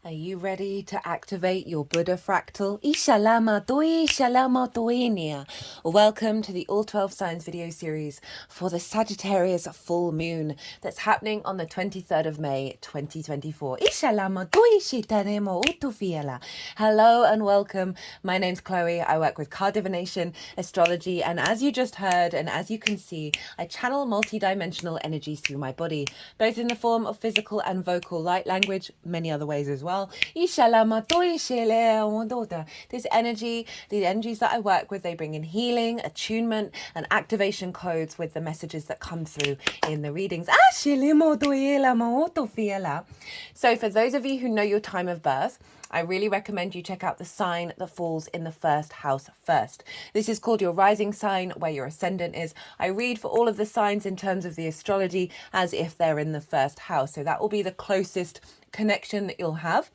Are you ready to activate your Buddha fractal? Ishalama doi, shalama doinia. Welcome to the All 12 Signs video series for the Sagittarius full moon that's happening on the 23rd of May 2024. Ishalama doi shitanemo utufiela. Hello and welcome. My name's Chloe. I work with card divination, astrology, and as you just heard and as you can see, I channel multi-dimensional energies through my body, both in the form of physical and vocal light language, many other ways as well. This energy, the energies that I work with, they bring in healing, attunement, and activation codes with the messages that come through in the readings. So for those of you who know your time of birth, I really recommend you check out the sign that falls in the first house first. This is called your rising sign, where your ascendant is. I read for all of the signs in terms of the astrology as if they're in the first house. So that will be the closest connection that you'll have.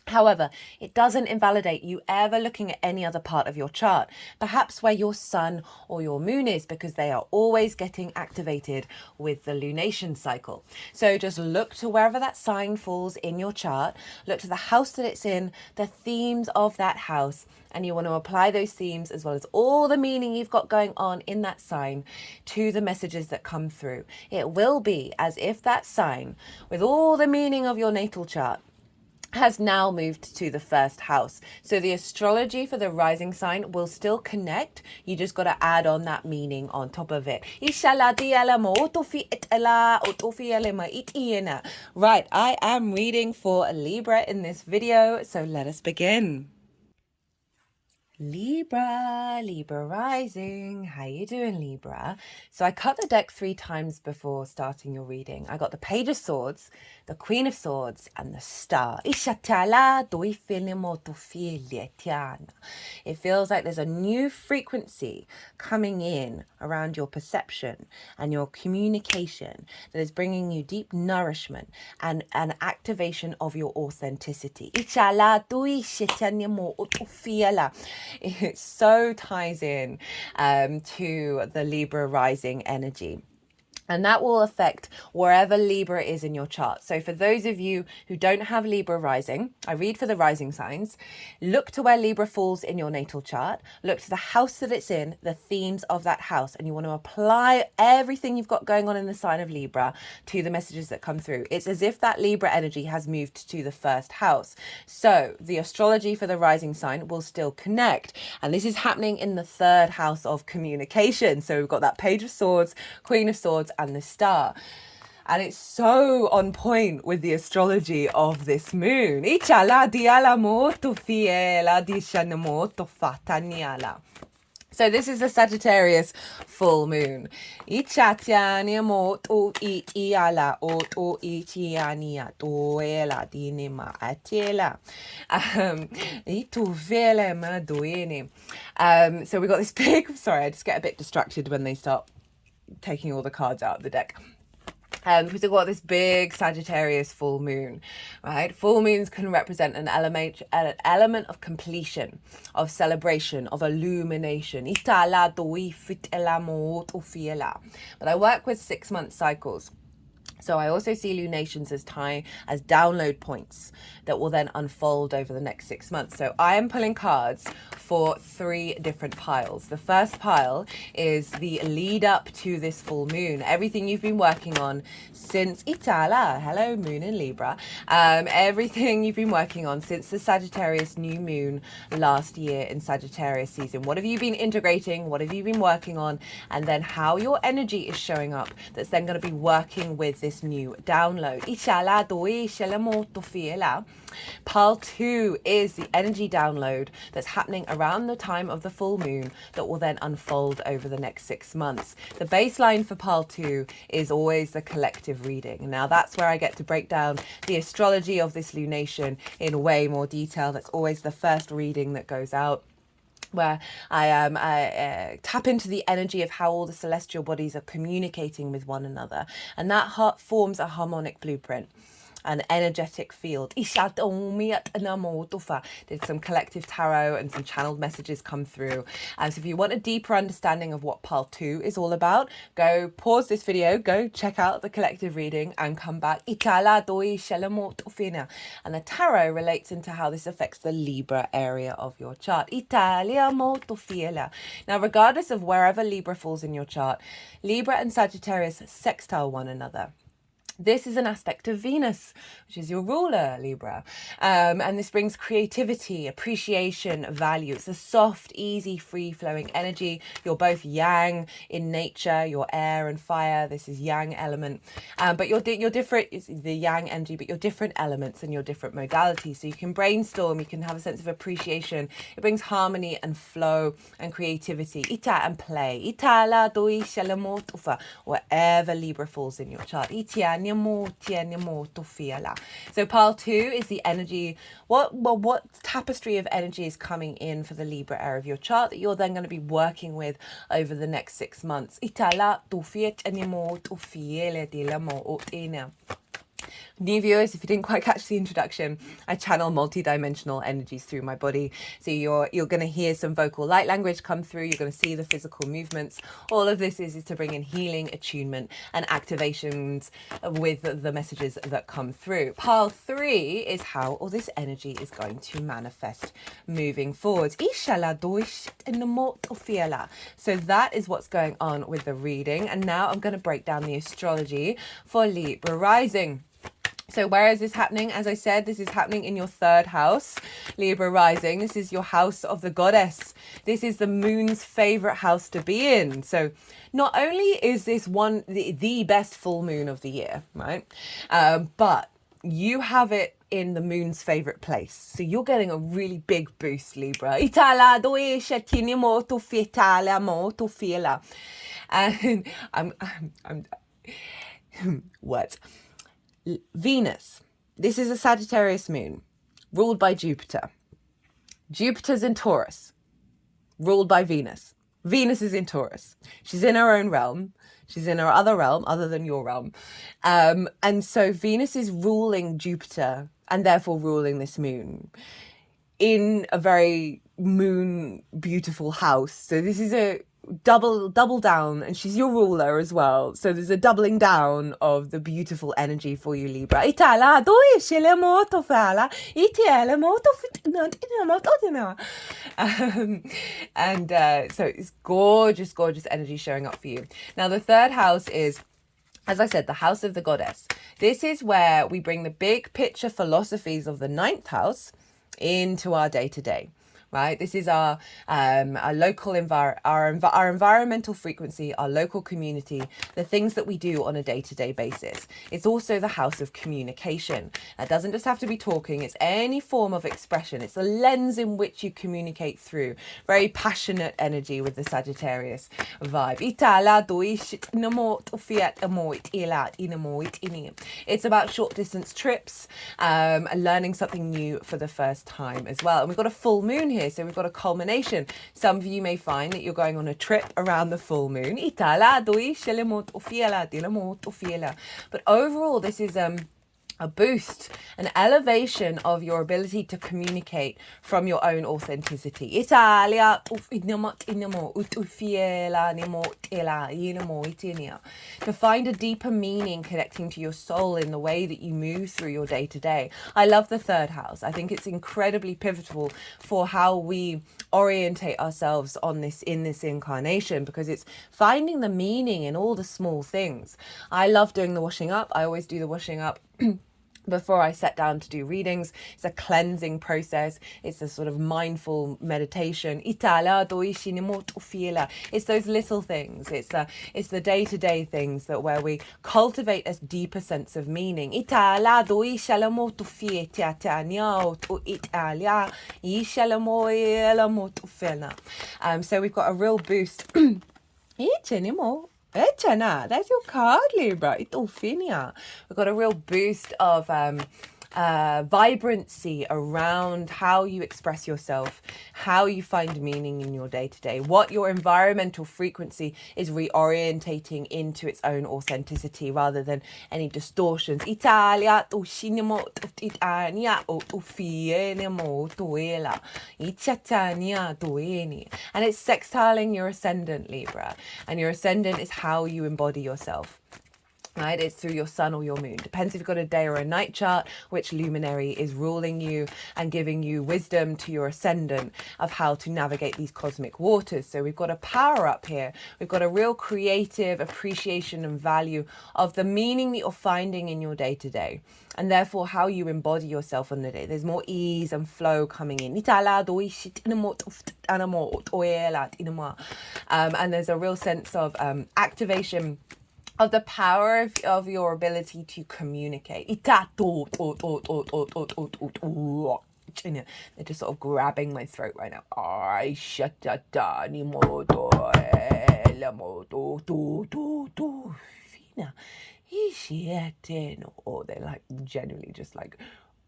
However, it doesn't invalidate you ever looking at any other part of your chart, perhaps where your sun or your moon is, because they are always getting activated with the lunation cycle. So just look to wherever that sign falls in your chart, look to the house that it's in, the themes of that house, and you want to apply those themes as well as all the meaning you've got going on in that sign to the messages that come through. It will be as if that sign, with all the meaning of your natal chart, has now moved to the first house. So the astrology for the rising sign will still connect. You just got to add on that meaning on top of it. Right, I am reading for Libra in this video, so let us begin. Libra rising. How you doing, Libra? So I cut the deck 3 times before starting your reading. I got the Page of Swords, the Queen of Swords, and the Star. It feels like there's a new frequency coming in around your perception and your communication that is bringing you deep nourishment and an activation of your authenticity. It so ties in to the Libra rising energy. And that will affect wherever Libra is in your chart. So for those of you who don't have Libra rising, I read for the rising signs. Look to where Libra falls in your natal chart. Look to the house that it's in, the themes of that house. And you want to apply everything you've got going on in the sign of Libra to the messages that come through. It's as if that Libra energy has moved to the first house. So the astrology for the rising sign will still connect. And this is happening in the 3rd house of communication. So we've got that Page of Swords, Queen of Swords, and the Star. And it's so on point with the astrology of this moon. So this is the Sagittarius full moon. So we got this big, sorry, I just get a bit distracted when they start taking all the cards out of the deck. We've got this big Sagittarius full moon, right? Full moons can represent an element of completion, of celebration, of illumination. But I work with 6-month cycles. So I also see lunations as download points that will then unfold over the next 6 months. So I am pulling cards for 3 different piles. The first pile is the lead up to this full moon. Everything you've been working on since hello moon in Libra. Everything you've been working on since the Sagittarius new moon last year in Sagittarius season. What have you been integrating? What have you been working on? And then how your energy is showing up that's then going to be working with this new download. Pile 2 is the energy download that's happening around the time of the full moon that will then unfold over the next 6 months. The baseline for pile 2 is always the collective reading. Now that's where I get to break down the astrology of this lunation in way more detail. That's always the first reading that goes out, where I tap into the energy of how all the celestial bodies are communicating with one another. And that forms a harmonic blueprint. an energetic field. Did some collective tarot and some channeled messages come through. And so if you want a deeper understanding of what pile 2 is all about, go pause this video, go check out the collective reading and come back. And the tarot relates into how this affects the Libra area of your chart. Now, regardless of wherever Libra falls in your chart, Libra and Sagittarius sextile one another. This is an aspect of Venus, which is your ruler, Libra. And this brings creativity, appreciation, value. It's a soft, easy, free-flowing energy. You're both yang in nature, you're air and fire. This is yang element. But you're different, it's the yang energy, but you're different elements and you're different modalities. So you can brainstorm, you can have a sense of appreciation. It brings harmony and flow and creativity. Ita and play. Ita la doi shalamotufa. Wherever Libra falls in your chart. So pile 2 is the energy, what tapestry of energy is coming in for the Libra area of your chart that you're then going to be working with over the next 6 months. New viewers, if you didn't quite catch the introduction, I channel multi-dimensional energies through my body. So you're going to hear some vocal light language come through. You're going to see the physical movements. All of this is to bring in healing, attunement, and activations with the messages that come through. Pile 3 is how all this energy is going to manifest moving forward. So that is what's going on with the reading. And now I'm going to break down the astrology for Libra rising. So where is this happening? As I said, this is happening in your 3rd house, Libra rising. This is your house of the goddess. This is the moon's favorite house to be in. So not only is this the best full moon of the year, right? But you have it in the moon's favorite place. So you're getting a really big boost, Libra. And what? Venus. This is a Sagittarius moon, ruled by Jupiter. Jupiter's in Taurus, ruled by Venus. Venus is in Taurus. She's in her own realm. She's in her other realm, other than your realm. And so Venus is ruling Jupiter and therefore ruling this moon in a very moon beautiful house. So this is a double down, and she's your ruler as well. So there's a doubling down of the beautiful energy for you, Libra. So it's gorgeous energy showing up for you. Now the 3rd house is, as I said, the house of the goddess. This is where we bring the big picture philosophies of the 9th house into our day-to-day. Right, this is our local our environmental frequency, our local community, the things that we do on a day-to-day basis. It's also the house of communication. It doesn't just have to be talking, it's any form of expression. It's the lens in which you communicate through. Very passionate energy with the Sagittarius vibe. It's about short distance trips and learning something new for the first time as well. And we've got a full moon here. So we've got a culmination. Some of you may find that you're going on a trip around the full moon. But overall, this is a boost, an elevation of your ability to communicate from your own authenticity. To find a deeper meaning connecting to your soul in the way that you move through your day-to-day. I love the 3rd house. I think it's incredibly pivotal for how we orientate ourselves on this in this incarnation, because it's finding the meaning in all the small things. I love doing the washing up. I always do the washing up before I sat down to do readings. It's a cleansing process. It's a sort of mindful meditation. It's those little things. It's the day-to-day things that where we cultivate a deeper sense of meaning. So we've got a real boost. That's your card, Libra. We've got a real boost of vibrancy around how you express yourself, how you find meaning in your day-to-day, what your environmental frequency is reorientating into its own authenticity rather than any distortions. Italia tu sinimo Itania o tu fienemo tuela. Itania tueni. And it's sextiling your ascendant, Libra. And your ascendant is how you embody yourself. Right, it's through your sun or your moon. Depends if you've got a day or a night chart, which luminary is ruling you and giving you wisdom to your ascendant of how to navigate these cosmic waters. So we've got a power up here. We've got a real creative appreciation and value of the meaning that you're finding in your day to day. And therefore how you embody yourself on the day. There's more ease and flow coming in. And there's a real sense of activation of the power of your ability to communicate. They're just sort of grabbing my throat right now. Or they're like genuinely just like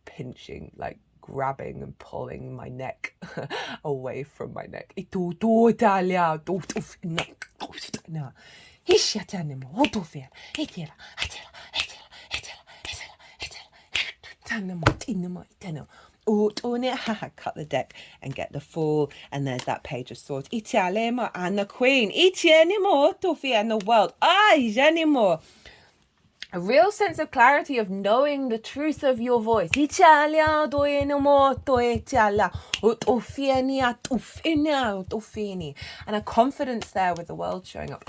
pinching, like grabbing and pulling my neck away from my neck. Cut the deck and get the Fool, and there's that Page of Swords. And the Queen. And the World. A real sense of clarity of knowing the truth of your voice. And a confidence there with the World showing up.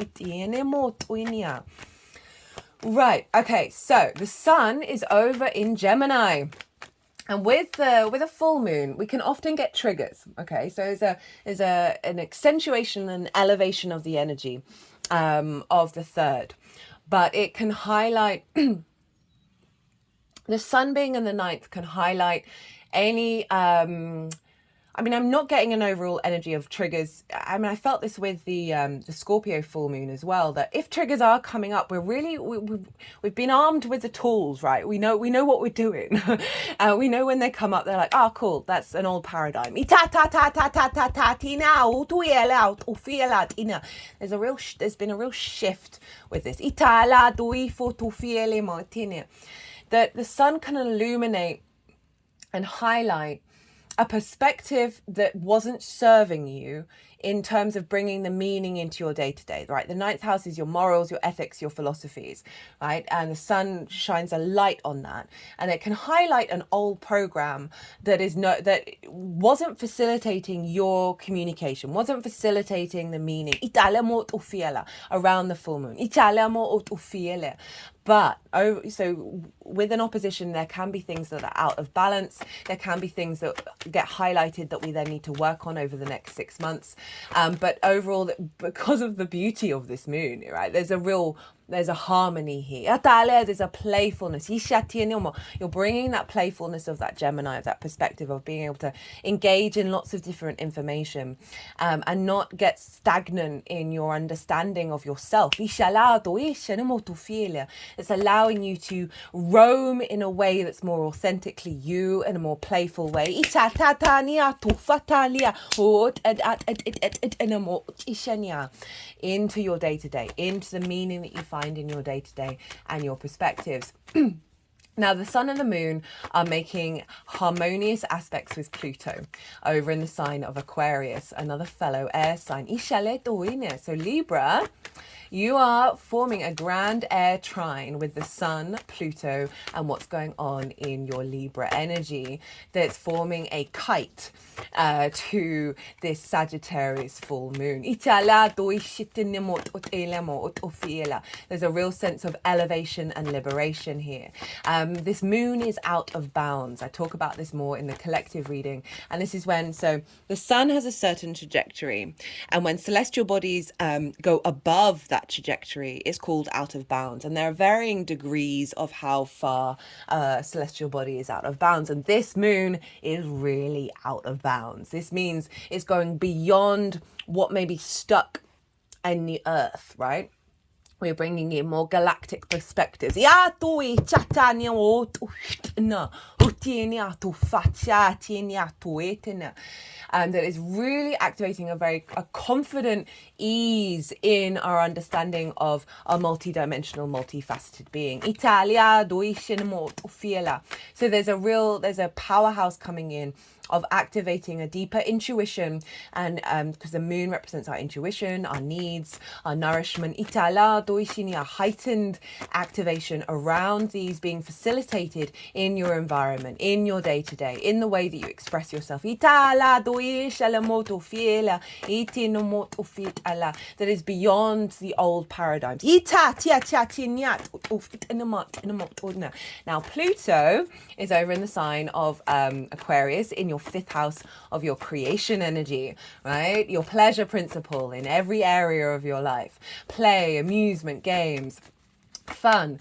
Right, okay, so the sun is over in Gemini. And with a full moon, we can often get triggers. Okay, so there's an accentuation and elevation of the energy of the third. But it can highlight, the sun being in the ninth can highlight any, I'm not getting an overall energy of triggers. I felt this with the Scorpio full moon as well, that if triggers are coming up, we've been armed with the tools, right? We know what we're doing. We know when they come up, they're like, oh, cool, that's an old paradigm. There's been a real shift with this. That the sun can illuminate and highlight a perspective that wasn't serving you in terms of bringing the meaning into your day-to-day, right? The ninth house is your morals, your ethics, your philosophies, right? And the sun shines a light on that. And it can highlight an old program that wasn't facilitating your communication, wasn't facilitating the meaning around the full moon. But so with an opposition, there can be things that are out of balance. There can be things that get highlighted that we then need to work on over the next 6 months. But overall, because of the beauty of this moon, right, there's a harmony here. There's a playfulness. You're bringing that playfulness of that Gemini, of that perspective of being able to engage in lots of different information and not get stagnant in your understanding of yourself. It's allowing you to roam in a way that's more authentically you, in a more playful way. Into your day-to-day, into the meaning that you find in your day-to-day and your perspectives. Now, the sun and the moon are making harmonious aspects with Pluto over in the sign of Aquarius, another fellow air sign. So Libra, you are forming a grand air trine with the sun, Pluto, and what's going on in your Libra energy that's forming a kite to this Sagittarius full moon. There's a real sense of elevation and liberation here. This moon is out of bounds. I talk about this more in the collective reading. And this is when, so the sun has a certain trajectory. And when celestial bodies go above that trajectory, it's called out of bounds. And there are varying degrees of how far a celestial body is out of bounds. And this moon is really out of bounds. This means it's going beyond what may be stuck in the earth, right? We're bringing in more galactic perspectives. that is really activating a confident ease in our understanding of a multidimensional, multifaceted being. So there's a powerhouse coming in of activating a deeper intuition, and because the moon represents our intuition, our needs, our nourishment, a heightened activation around these being facilitated in your environment, in your day-to-day, in the way that you express yourself. That is beyond the old paradigms. Now Pluto is over in the sign of Aquarius, in your 5th house of your creation energy, right? Your pleasure principle in every area of your life. Play, amusement, games, fun,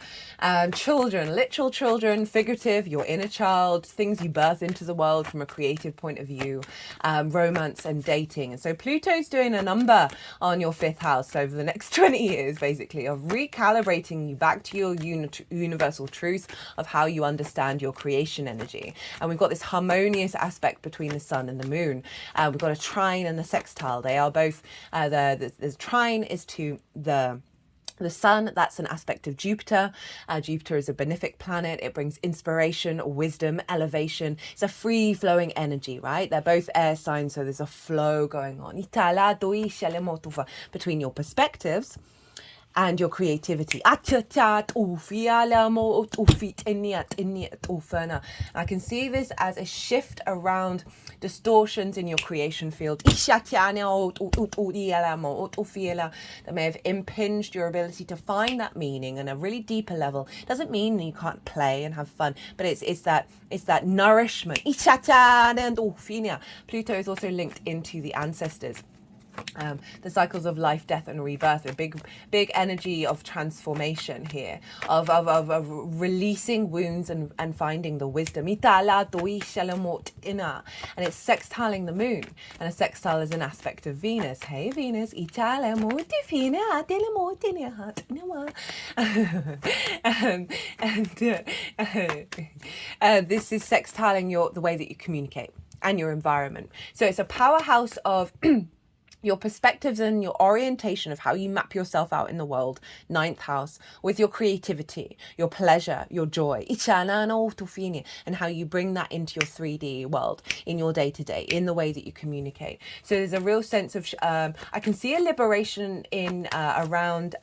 children, literal children, figurative, your inner child, things you birth into the world from a creative point of view, romance and dating. And so Pluto's doing a number on your 5th house over the next 20 years, basically, of recalibrating you back to your universal truth of how you understand your creation energy. And we've got this harmonious aspect between the sun and the moon. We've got a trine and the sextile. They are both, the trine is to the sun. That's an aspect of Jupiter. Jupiter is a benefic planet. It brings inspiration, wisdom, elevation. It's a free-flowing energy, right? They're both air signs, so there's a flow going on between your perspectives and your creativity. I can see this as a shift around distortions in your creation field that may have impinged your ability to find that meaning on a really deeper level. Doesn't mean you can't play and have fun, but it's that nourishment. Pluto is also linked into the ancestors. The cycles of life, death and rebirth, a big energy of transformation here, of releasing wounds and finding the wisdom. And it's sextiling the moon, and a sextile is an aspect of Venus. Hey Venus, this is sextiling the way that you communicate and your environment. So it's a powerhouse of your perspectives and your orientation of how you map yourself out in the world, 9th house, with your creativity, your pleasure, your joy, and how you bring that into your 3D world, in your day-to-day, in the way that you communicate. So there's a real sense of, I can see a liberation in around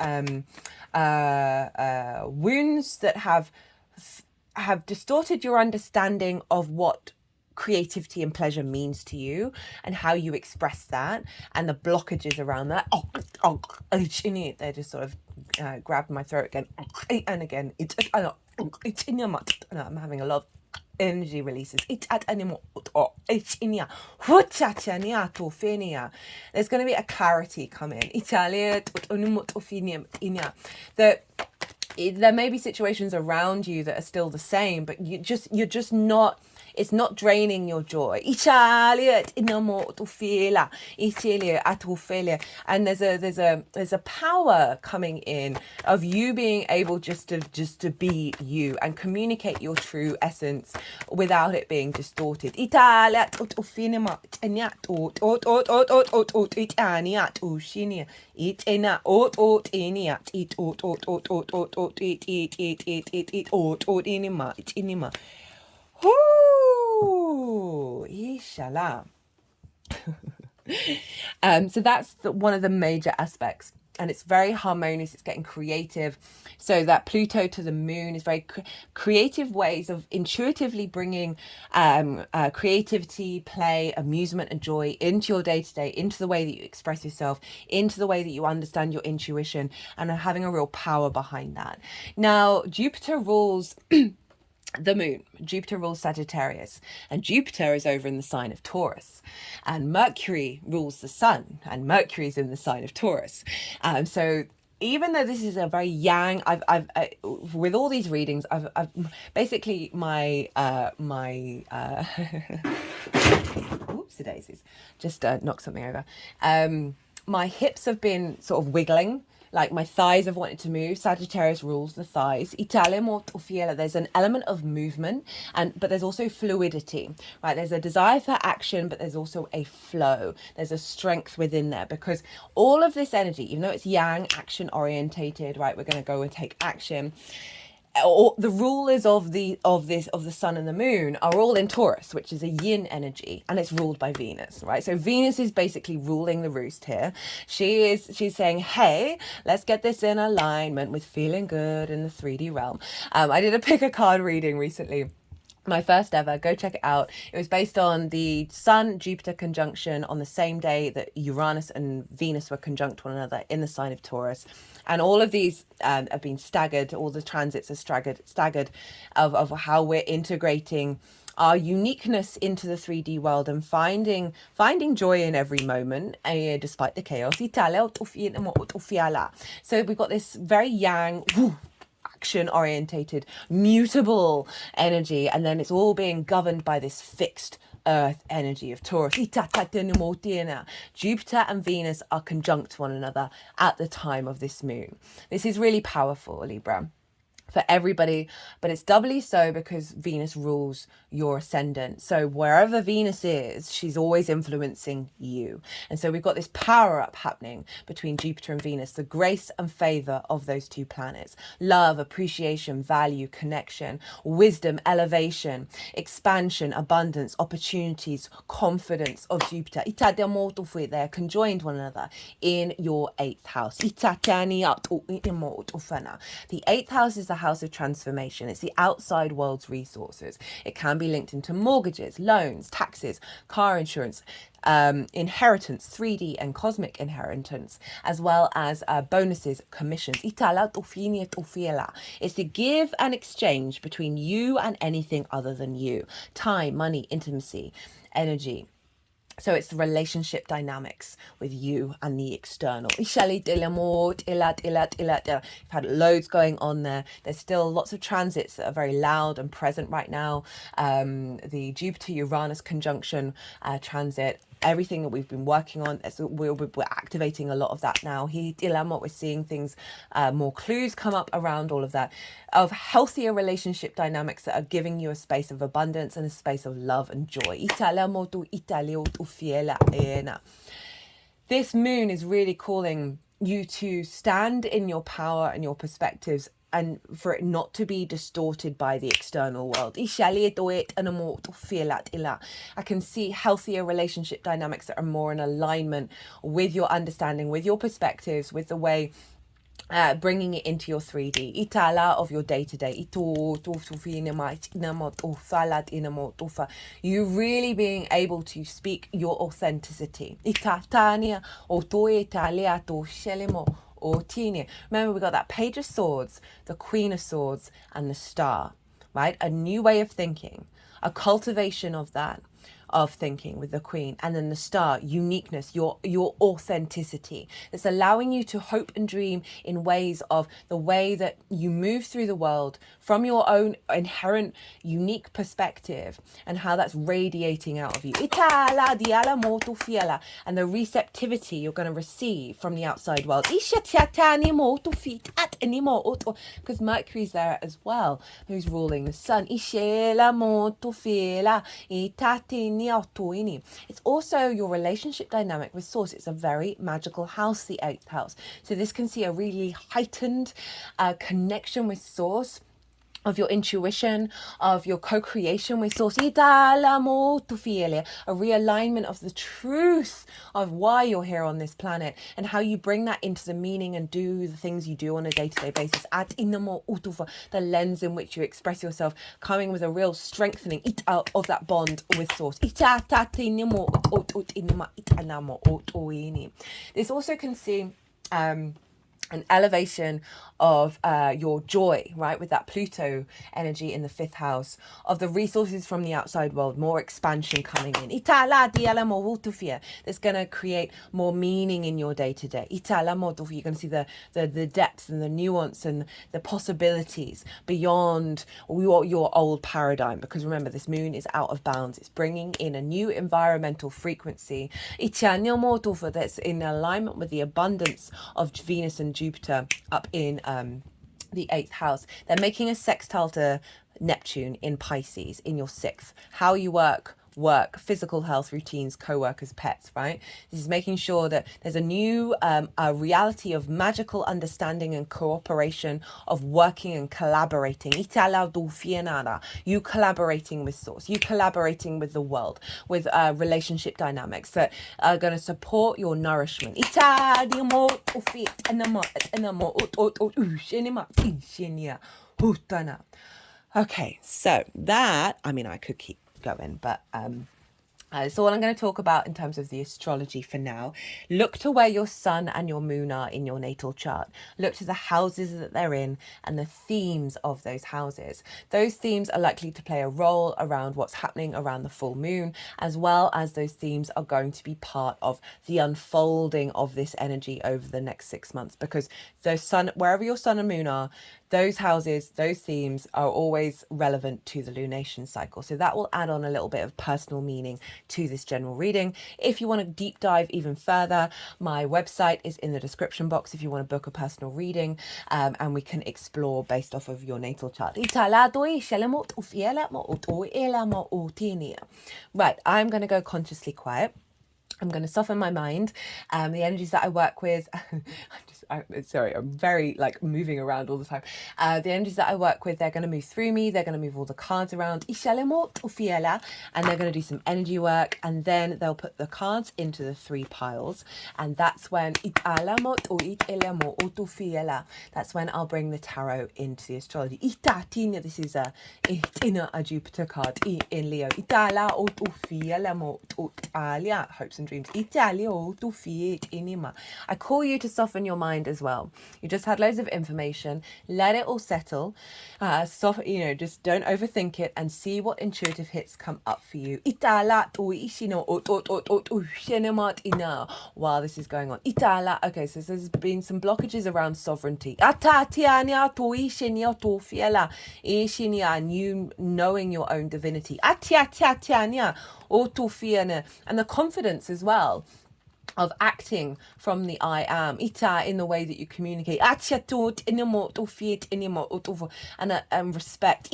wounds that have distorted your understanding of what creativity and pleasure means to you and how you express that, and the blockages around that. They're just sort of grabbing my throat again and again. I'm having a lot of energy releases. There's going to be a clarity come in. That there may be situations around you that are still the same, but you're just not, it's not draining your joy. And there's a power coming in of you being able just to be you and communicate your true essence without it being distorted. So that's one of the major aspects, and it's very harmonious. It's getting creative. So that Pluto to the moon is very creative ways of intuitively bringing creativity, play, amusement and joy into your day-to-day, into the way that you express yourself, into the way that you understand your intuition, and having a real power behind that. Now, Jupiter rules the moon. Jupiter rules Sagittarius, and Jupiter is over in the sign of Taurus, and Mercury rules the sun, and Mercury is in the sign of Taurus. So even though this is a very yang, I've with all these readings, I've basically my oops, daisies, just knocked something over. My hips have been sort of wiggling like my thighs have wanted to move. Sagittarius rules the thighs. There's an element of movement, but there's also fluidity, right? There's a desire for action, but there's also a flow. There's a strength within there, because all of this energy, even though it's yang, action orientated, right? We're going to go and take action. The rulers of the sun and the moon are all in Taurus, which is a yin energy, and it's ruled by Venus, right? So Venus is basically ruling the roost here. She's saying, hey, let's get this in alignment with feeling good in the 3D realm. I did a pick a card reading recently, my first ever. Go check it out. It was based on the Sun Jupiter conjunction on the same day that Uranus and Venus were conjunct one another in the sign of Taurus, and all of these have been staggered. All the transits are staggered of how we're integrating our uniqueness into the 3D world and finding joy in every moment, despite the chaos. So we've got this very yang, action orientated, mutable energy, and then it's all being governed by this fixed earth energy of Taurus. Jupiter and Venus are conjunct one another at the time of this moon. This is really powerful, Libra, for everybody, but it's doubly so because Venus rules your ascendant. So wherever Venus is, she's always influencing you. And so we've got this power up happening between Jupiter and Venus, the grace and favor of those two planets. Love, appreciation, value, connection, wisdom, elevation, expansion, abundance, opportunities, confidence of Jupiter. They're conjoined one another in your 8th house. The 8th house is the house of transformation. It's the outside world's resources. It can be linked into mortgages, loans, taxes, car insurance, inheritance, 3D and cosmic inheritance, as well as bonuses, commissions. It's the give and exchange between you and anything other than you. Time, money, intimacy, energy. So it's the relationship dynamics with you and the external. You've had loads going on there. There's still lots of transits that are very loud and present right now. The Jupiter-Uranus conjunction transit, everything that we've been working on, we're activating a lot of that now. We're seeing things, more clues come up around all of that, of healthier relationship dynamics that are giving you a space of abundance and a space of love and joy. This moon is really calling you to stand in your power and your perspectives, and for it not to be distorted by the external world. I can see healthier relationship dynamics that are more in alignment with your understanding, with your perspectives, with the way bringing it into your 3D of your day-to-day. You really being able to speak your authenticity. Remember, we got that Page of Swords, the Queen of Swords, and the Star, right? A new way of thinking, a cultivation of that, of thinking with the Queen, and then the Star, uniqueness, your authenticity. It's allowing you to hope and dream in ways of the way that you move through the world from your own inherent unique perspective, and how that's radiating out of you. And the receptivity you're going to receive from the outside world. Because Mercury's there as well, who's ruling the sun. It's also your relationship dynamic with Source. It's a very magical house, the 8th house. So this can see a really heightened connection with Source, of your intuition, of your co-creation with Source, a realignment of the truth of why you're here on this planet, and how you bring that into the meaning and do the things you do on a day-to-day basis. The lens in which you express yourself, coming with a real strengthening of that bond with Source. This also can see an elevation of your joy, right, with that Pluto energy in the 5th house, of the resources from the outside world, more expansion coming in. That's going to create more meaning in your day-to-day. You're going to see the depth and the nuance and the possibilities beyond your old paradigm, because remember, this moon is out of bounds. It's bringing in a new environmental frequency that's in alignment with the abundance of Venus and Jupiter up in the 8th house. They're making a sextile to Neptune in Pisces in your 6th. How you work, physical health, routines, co-workers, pets, right? This is making sure that there's a new a reality of magical understanding and cooperation, of working and collaborating. You collaborating with source, you collaborating with the world, with relationship dynamics that are going to support your nourishment. Okay, so that, I mean, I could keep going, but that's all I'm going to talk about in terms of the astrology for now. Look to where your sun and your moon are in your natal chart. Look to the houses that they're in and the themes of those houses. Those themes are likely to play a role around what's happening around the full moon, as well as those themes are going to be part of the unfolding of this energy over the next 6 months, because the sun, wherever your sun and moon are, those houses, those themes are always relevant to the lunation cycle. So that will add on a little bit of personal meaning to this general reading. If you want to deep dive even further, my website is in the description box if you want to book a personal reading, and we can explore based off of your natal chart. Right, I'm going to go consciously quiet. I'm going to soften my mind. The energies that I work with, sorry, I'm very like moving around all the time. The energies that I work with, they're going to move through me. They're going to move all the cards around. And they're going to do some energy work. And then they'll put the cards into the 3 piles. And that's when, that's when I'll bring the tarot into the astrology. This is a Jupiter card in Leo. Hopes and dreams. I call you to soften your mind as well. You just had loads of information. Let it all settle. Just don't overthink it and see what intuitive hits come up for you. While this is going on. Okay, so there's been some blockages around sovereignty. And you knowing your own divinity. And the confidence as well of acting from the I am in the way that you communicate and respect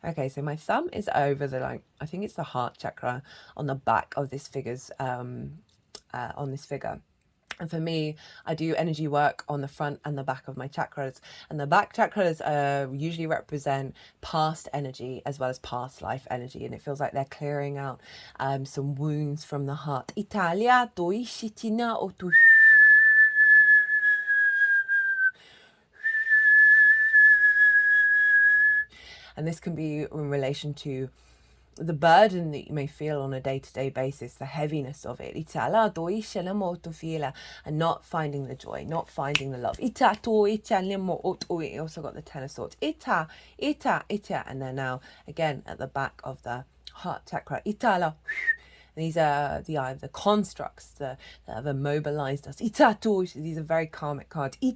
Okay, so my thumb is over the, like, I think it's the heart chakra on the back of this figure's, on this figure. And for me, I do energy work on the front and the back of my chakras. And the back chakras usually represent past energy as well as past life energy. And it feels like they're clearing out some wounds from the heart. And this can be in relation to the burden that you may feel on a day-to-day basis, the heaviness of it, and not finding the joy, not finding the love. We also got the Ten of Swords, and then now again at the back of the heart chakra, these are the constructs that have immobilized us. These are very karmic cards. They're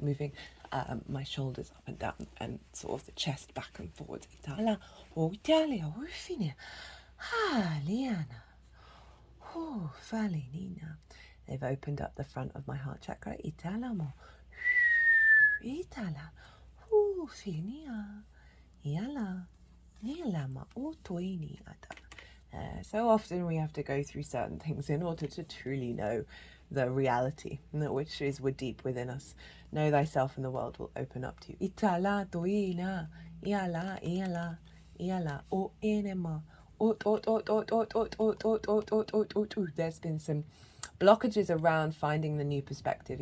moving my shoulders up and down and sort of the chest back and forwards. They've opened up the front of my heart chakra. So often we have to go through certain things in order to truly know the reality, which is deep within us. Know thyself and the world will open up to you. There's been some blockages around finding the new perspective.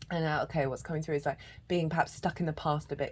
Okay, what's coming through is like being perhaps stuck in the past a bit.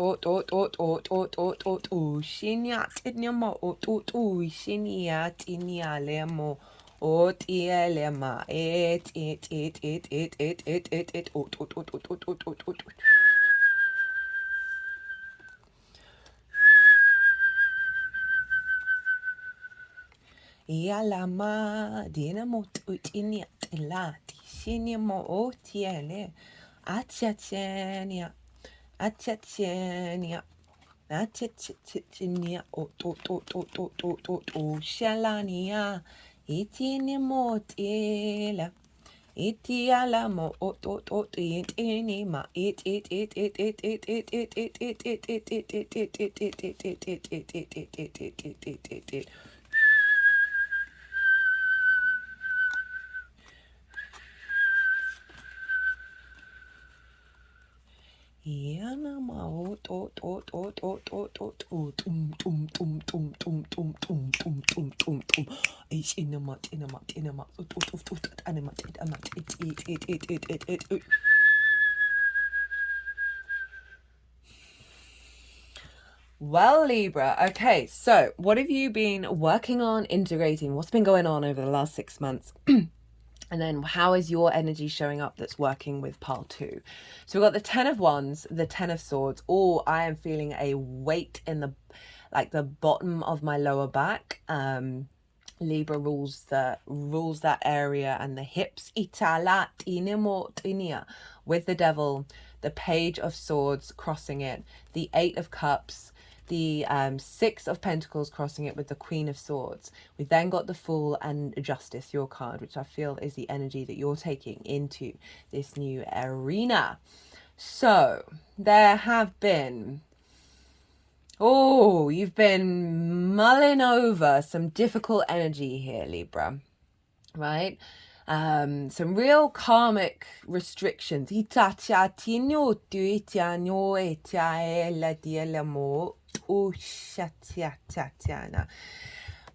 Yalama dinamot utinia tilati shinimo otiele achachenia achachenia achachenia o shalania itinimo tila itialamo inima it Well, Libra, okay, so what have you been working on integrating? What's been going on over the last 6 months? And then how is your energy showing up that's working with pile 2? So we've got the 10 of Wands, the 10 of Swords. Oh, I am feeling a weight in the bottom of my lower back. Libra rules that area, and the hips. With the Devil, the Page of Swords crossing it, the 8 of Cups, the 6 of Pentacles crossing it with the Queen of Swords. We've then got the Fool and Justice, your card, which I feel is the energy that you're taking into this new arena. So there have been, you've been mulling over some difficult energy here, Libra, right? Some real karmic restrictions.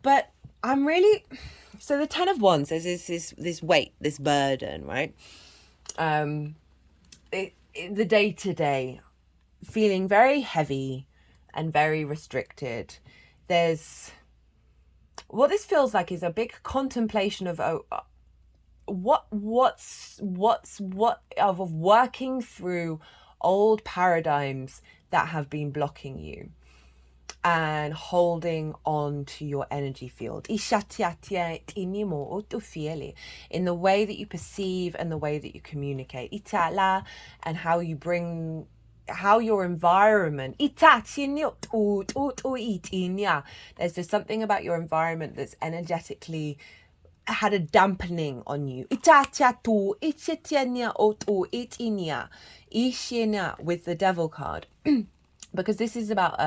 But I'm really, so the 10 of Wands, there's this weight, this burden, right? The day-to-day feeling very heavy and very restricted. There's, what this feels like is a big contemplation of of working through old paradigms that have been blocking you and holding on to your energy field in the way that you perceive and the way that you communicate, and how you bring, how your environment, there's just something about your environment that's energetically had a dampening on you with the Devil card. Because this is about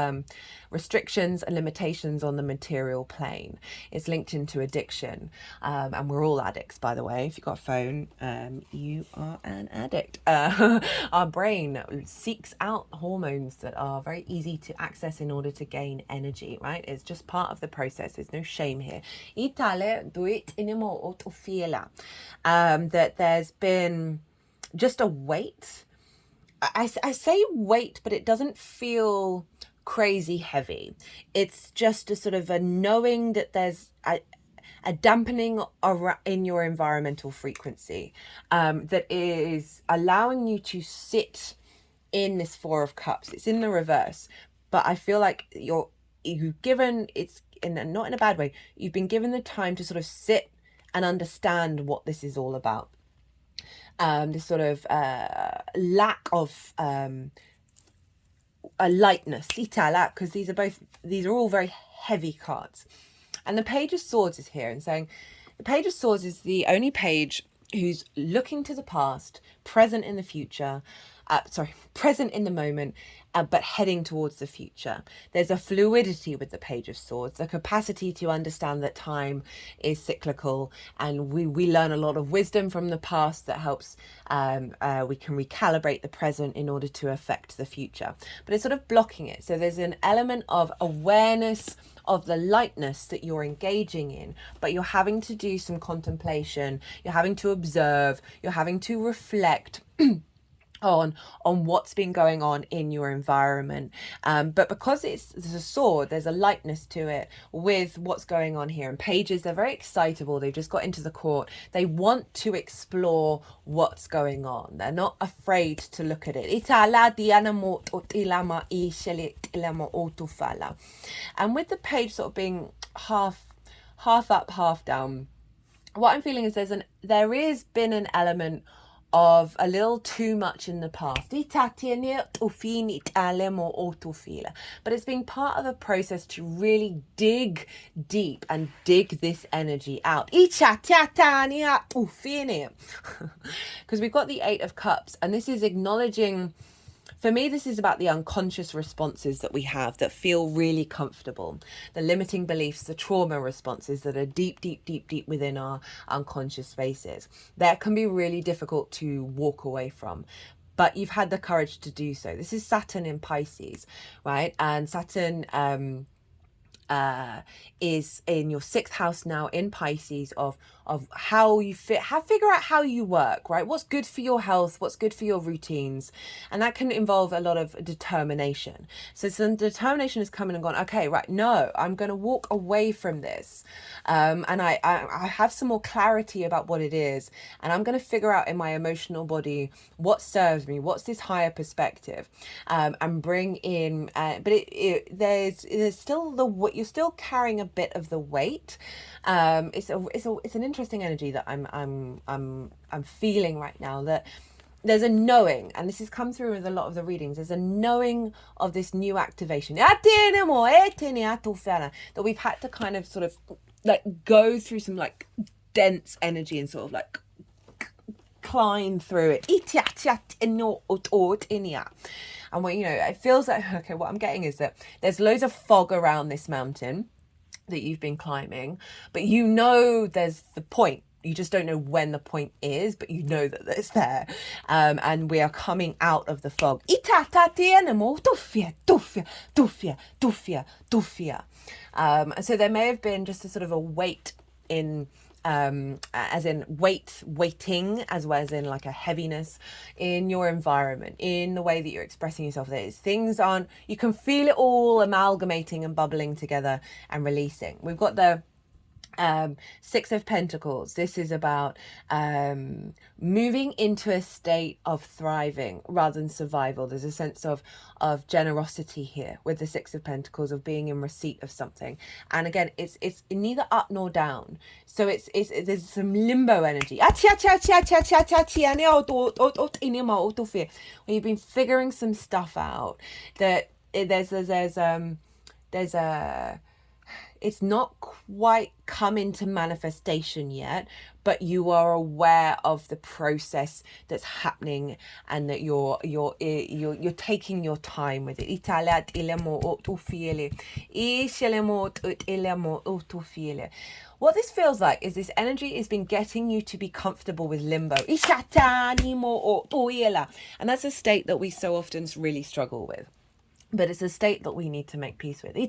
restrictions and limitations on the material plane. It's linked into addiction. And we're all addicts, by the way. If you've got a phone, you are an addict. Our brain seeks out hormones that are very easy to access in order to gain energy, right? It's just part of the process. There's no shame here. That there's been just a weight. I say weight, but it doesn't feel crazy heavy. It's just a sort of a knowing that there's a dampening in your environmental frequency that is allowing you to sit in this 4 of Cups. It's in the reverse, but I feel like you've given, it's not in a bad way, you've been given the time to sort of sit and understand what this is all about. This sort of lack of a lightness, because these are all very heavy cards. And the Page of Swords is here and saying the Page of Swords is the only page who's looking to the past, present in the future, present in the moment, but heading towards the future. There's a fluidity with the Page of Swords, the capacity to understand that time is cyclical, and we learn a lot of wisdom from the past that helps we can recalibrate the present in order to affect the future. But it's sort of blocking it. So there's an element of awareness of the lightness that you're engaging in, but you're having to do some contemplation, you're having to observe, you're having to reflect on what's been going on in your environment, but because it's a sword, there's a lightness to it with what's going on here. And pages, they're very excitable, they've just got into the court, they want to explore what's going on, they're not afraid to look at it. And with the page sort of being half up, half down, what I'm feeling is there is been an element of a little too much in the past. But it's been part of a process to really dig deep and dig this energy out. Because we've got the Eight of Cups, and this is acknowledging, for me, this is about the unconscious responses that we have that feel really comfortable. The limiting beliefs, the trauma responses that are deep, deep, deep, deep within our unconscious spaces. That can be really difficult to walk away from. But you've had the courage to do so. This is Saturn in Pisces, right? And Saturn is in your 6th house now in Pisces of how you fit, figure out how you work, right? What's good for your health, what's good for your routines. And that can involve a lot of determination. So some determination is coming and gone, okay, right, no, I'm going to walk away from this. And I have some more clarity about what it is. And I'm going to figure out in my emotional body what serves me, what's this higher perspective, and bring in, but there's still you're still carrying a bit of the weight. It's an interesting energy that I'm feeling right now, that there's a knowing, and this has come through with a lot of the readings, there's a knowing of this new activation that we've had to kind of sort of like go through some like dense energy and sort of like climb through it. And when, it feels like, okay, what I'm getting is that there's loads of fog around this mountain that you've been climbing, but there's the point. You just don't know when the point is, but you know that it's there. And we are coming out of the fog. And so there may have been just a sort of a weight in, as in waiting, as well as in like a heaviness in your environment, in the way that you're expressing yourself. Things you can feel it all amalgamating and bubbling together and releasing. We've got the Six of Pentacles. This is about moving into a state of thriving rather than survival. There's a sense of generosity here with the Six of Pentacles, of being in receipt of something. And again, it's neither up nor down. So there's some limbo energy where you've been figuring some stuff out, that it's not quite come into manifestation yet, but you are aware of the process that's happening, and that you're taking your time with it. What this feels like is this energy has been getting you to be comfortable with limbo. And that's a state that we so often really struggle with. But it's a state that we need to make peace with. The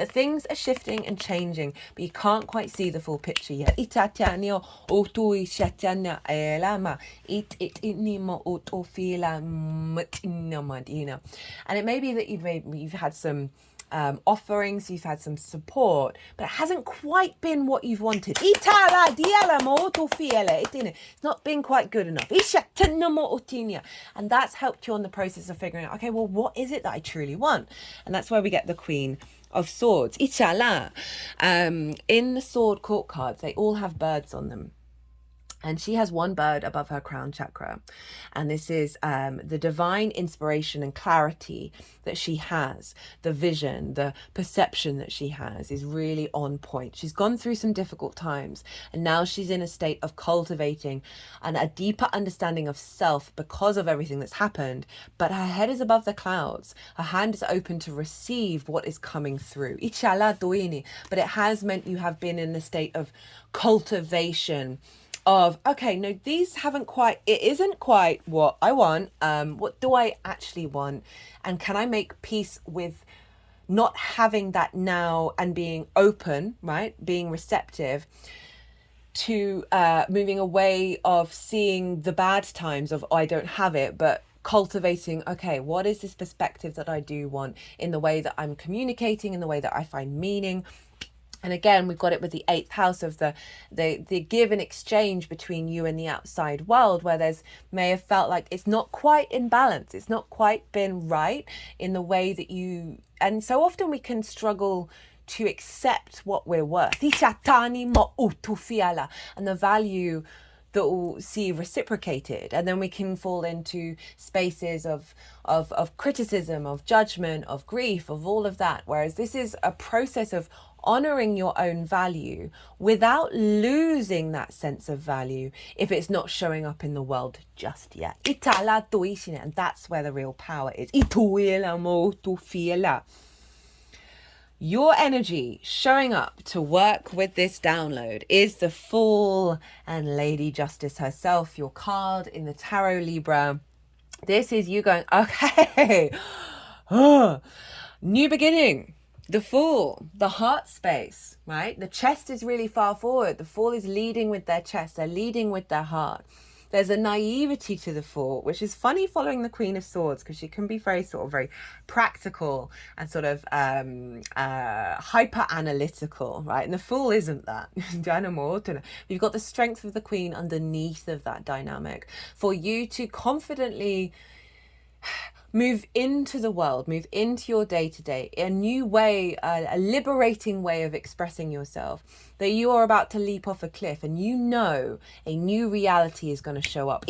things are shifting and changing, but you can't quite see the full picture yet. And it may be that you've had some offerings, you've had some support, but it hasn't quite been what you've wanted. It's not been quite good enough. And that's helped you on the process of figuring out, okay, well, what is it that I truly want? And that's where we get the Queen of Swords. In the Sword Court cards, they all have birds on them. And she has one bird above her crown chakra. And this is the divine inspiration and clarity that she has. The vision, the perception that she has is really on point. She's gone through some difficult times. And now she's in a state of cultivating and a deeper understanding of self because of everything that's happened. But her head is above the clouds. Her hand is open to receive what is coming through. But it has meant you have been in a state of cultivation of, okay, no, these it isn't quite what I want. What do I actually want? And can I make peace with not having that now and being open, right? Being receptive to moving away of seeing the bad times of, oh, I don't have it, but cultivating, okay, what is this perspective that I do want in the way that I'm communicating, in the way that I find meaning. And again, we've got it with the 8th house of the give and exchange between you and the outside world, where there's may have felt like it's not quite in balance. It's not quite been right in the way that you, and so often we can struggle to accept what we're worth and the value that will see reciprocated, and then we can fall into spaces of criticism, of judgment, of grief, of all of that. Whereas this is a process of honoring your own value without losing that sense of value if it's not showing up in the world just yet. And that's where the real power is. Your energy showing up to work with this download is the Fool and Lady Justice herself, your card in the Tarot Libra. This is you going, okay, new beginning. The Fool, the heart space, right? The chest is really far forward. The Fool is leading with their chest. They're leading with their heart. There's a naivety to the Fool, which is funny following the Queen of Swords, because she can be very practical and sort of hyper analytical, right? And the Fool isn't that. You've got the strength of the Queen underneath of that dynamic for you to confidently move into the world, move into your day-to-day, a new way, a liberating way of expressing yourself, that you are about to leap off a cliff and you know a new reality is going to show up.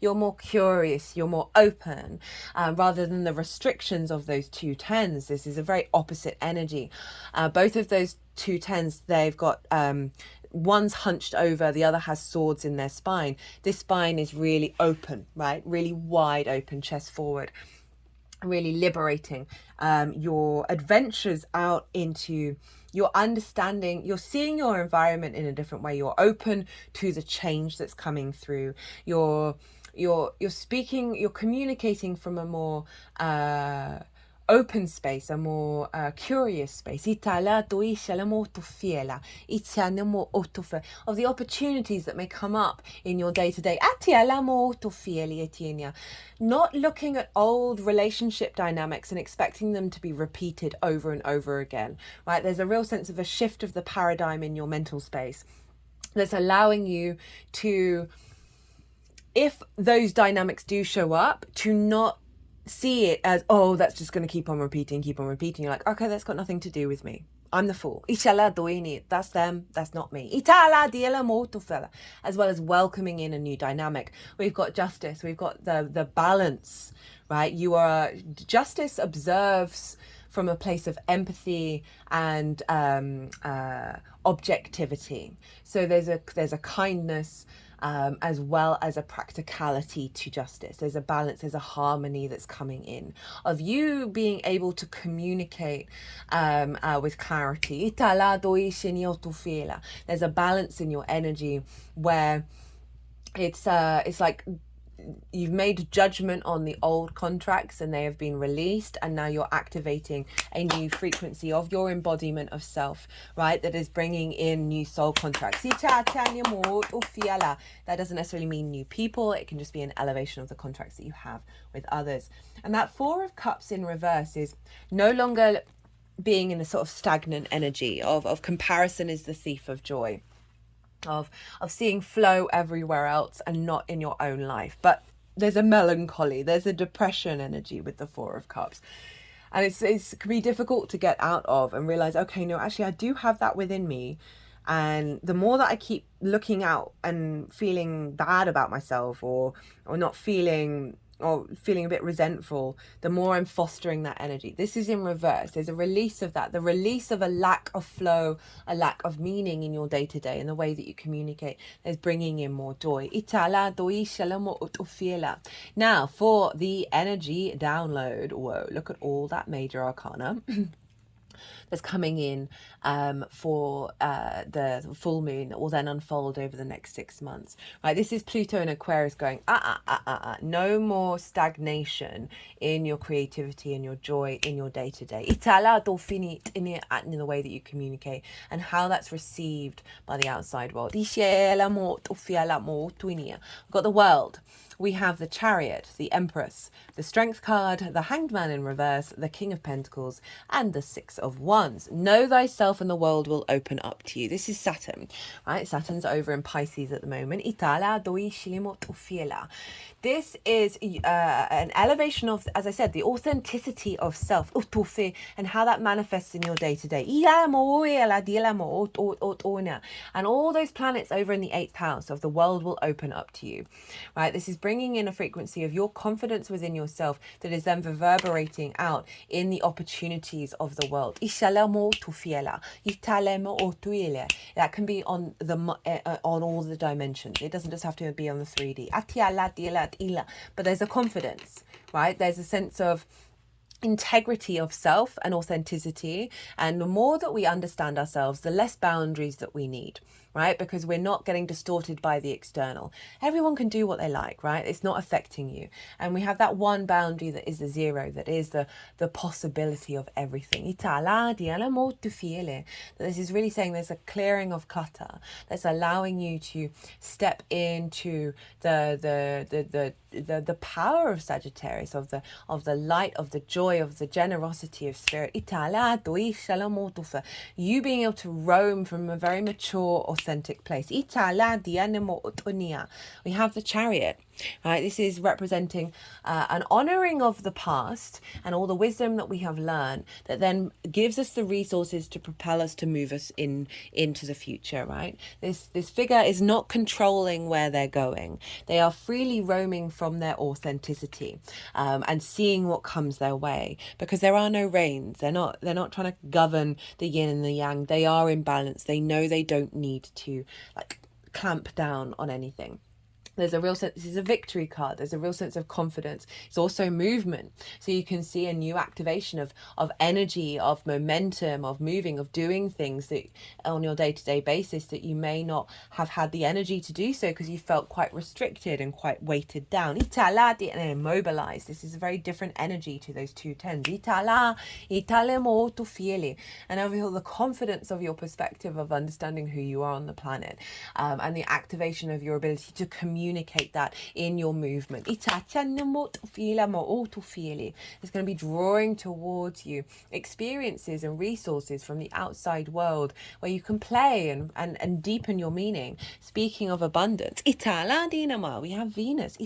You're more curious, you're more open, rather than the restrictions of those 2 tens. This is a very opposite energy. Both of those 2 tens, they've got one's hunched over, the other has swords in their spine. This spine is really open, right? Really wide open, chest forward, really liberating. Your adventures out into your understanding, you're seeing your environment in a different way. You're open to the change that's coming through. You're speaking, you're communicating from a more open space, a more curious space, of the opportunities that may come up in your day-to-day. Not looking at old relationship dynamics and expecting them to be repeated over and over again, right? There's a real sense of a shift of the paradigm in your mental space that's allowing you to, if those dynamics do show up, to not see it as, oh, that's just going to keep on repeating. You're like, okay, that's got nothing to do with me. I'm the Fool. That's them, that's not me. As well as welcoming in a new dynamic. We've got Justice, we've got the balance, right? Justice observes from a place of empathy and objectivity. So there's a kindness, as well as a practicality to Justice. There's a balance, there's a harmony that's coming in of you being able to communicate with clarity. There's a balance in your energy where it's like you've made judgment on the old contracts and they have been released, and now you're activating a new frequency of your embodiment of self, right? That is bringing in new soul contracts. That doesn't necessarily mean new people. It can just be an elevation of the contracts that you have with others. And that 4 of Cups in reverse is no longer being in a sort of stagnant energy of comparison is the thief of joy. Of seeing flow everywhere else and not in your own life. But there's a melancholy, there's a depression energy with the 4 of Cups. And it can be difficult to get out of and realize, okay, no, actually I do have that within me. And the more that I keep looking out and feeling bad about myself, or not feeling, or feeling a bit resentful, the more I'm fostering that energy. This is in reverse. There's a release of that, the release of a lack of flow, a lack of meaning in your day-to-day, in the way that you communicate. There's bringing in more joy. Now for the energy download. Whoa, look at all that major arcana that's coming in for the full moon that will then unfold over the next 6 months. Right, this is Pluto and Aquarius going, no more stagnation in your creativity and your joy in your day-to-day. In the way that you communicate and how that's received by the outside world. We've got the World. We have the Chariot, the Empress, the Strength card, the Hanged Man in reverse, the King of Pentacles, and the Six of Wands. Know thyself and the world will open up to you. This is Saturn, right? Saturn's over in Pisces at the moment. This is an elevation of, as I said, the authenticity of self, and how that manifests in your day-to-day. And all those planets over in the 8th house of the world will open up to you, right? This is bringing in a frequency of your confidence within yourself that is then reverberating out in the opportunities of the world. That can be on all the dimensions. It doesn't just have to be on the 3D. But there's a confidence, right? There's a sense of integrity of self and authenticity, and the more that we understand ourselves, the less boundaries that we need, right? Because we're not getting distorted by the external. Everyone can do what they like, right? It's not affecting you. And we have that one boundary that is the zero, that is the possibility of everything. This is really saying there's a clearing of clutter that's allowing you to step into the power of Sagittarius, of the light, of the joy, of the generosity of spirit. You being able to roam from a very mature, authentic place. We have the Chariot, right? This is representing an honoring of the past and all the wisdom that we have learned, that then gives us the resources to propel us, to move us into the future, right? This figure is not controlling where they're going. They are freely roaming from their authenticity, and seeing what comes their way, because there are no reins. They're not trying to govern the yin and the yang. They are in balance. They know they don't need to clamp down on anything. There's a real sense, this is a victory card. There's a real sense of confidence. It's also movement. So you can see a new activation of energy, of momentum, of moving, of doing things that on your day-to-day basis that you may not have had the energy to do so because you felt quite restricted and quite weighted down. And immobilized. This is a very different energy to those two tens. And I feel the confidence of your perspective of understanding who you are on the planet, and the activation of your ability to communicate that in your movement. It's going to be drawing towards you experiences and resources from the outside world where you can play and deepen your meaning. Speaking of abundance, we have Venus.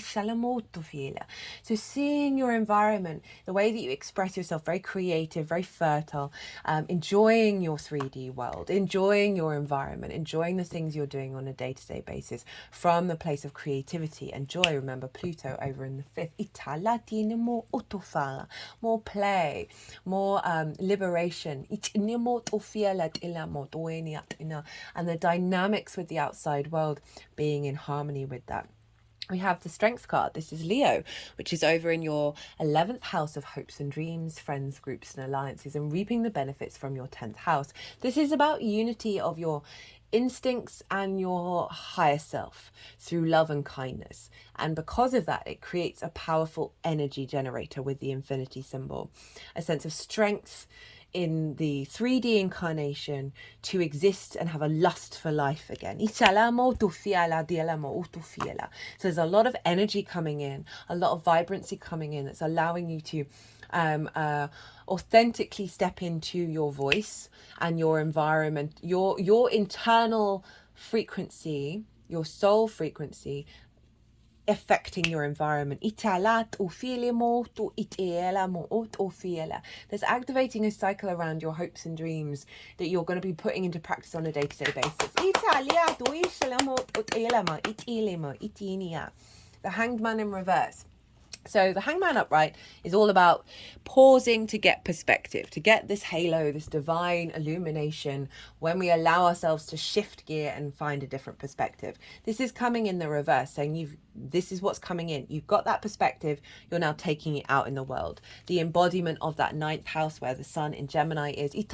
So seeing your environment, the way that you express yourself, very creative, very fertile, enjoying your 3D world, enjoying your environment, enjoying the things you're doing on a day-to-day basis from the place of creativity and joy. Remember Pluto over in the 5th. More play, more liberation, and the dynamics with the outside world being in harmony with that. We have the Strength card. This is Leo, which is over in your 11th house of hopes and dreams, friends, groups and alliances, and reaping the benefits from your 10th house. This is about unity of your instincts and your higher self through love and kindness. And because of that, it creates a powerful energy generator with the infinity symbol, a sense of strength in the 3D incarnation to exist and have a lust for life again. So there's a lot of energy coming in, a lot of vibrancy coming in that's allowing you to authentically step into your voice and your environment, your internal frequency, your soul frequency, affecting your environment. There's activating a cycle around your hopes and dreams that you're going to be putting into practice on a day-to-day basis. The Hanged Man in reverse. So the Hangman upright is all about pausing to get perspective, to get this halo, this divine illumination when we allow ourselves to shift gear and find a different perspective. This is coming in the reverse, saying this is what's coming in. You've got that perspective. You're now taking it out in the world. The embodiment of that 9th house where the sun in Gemini is. As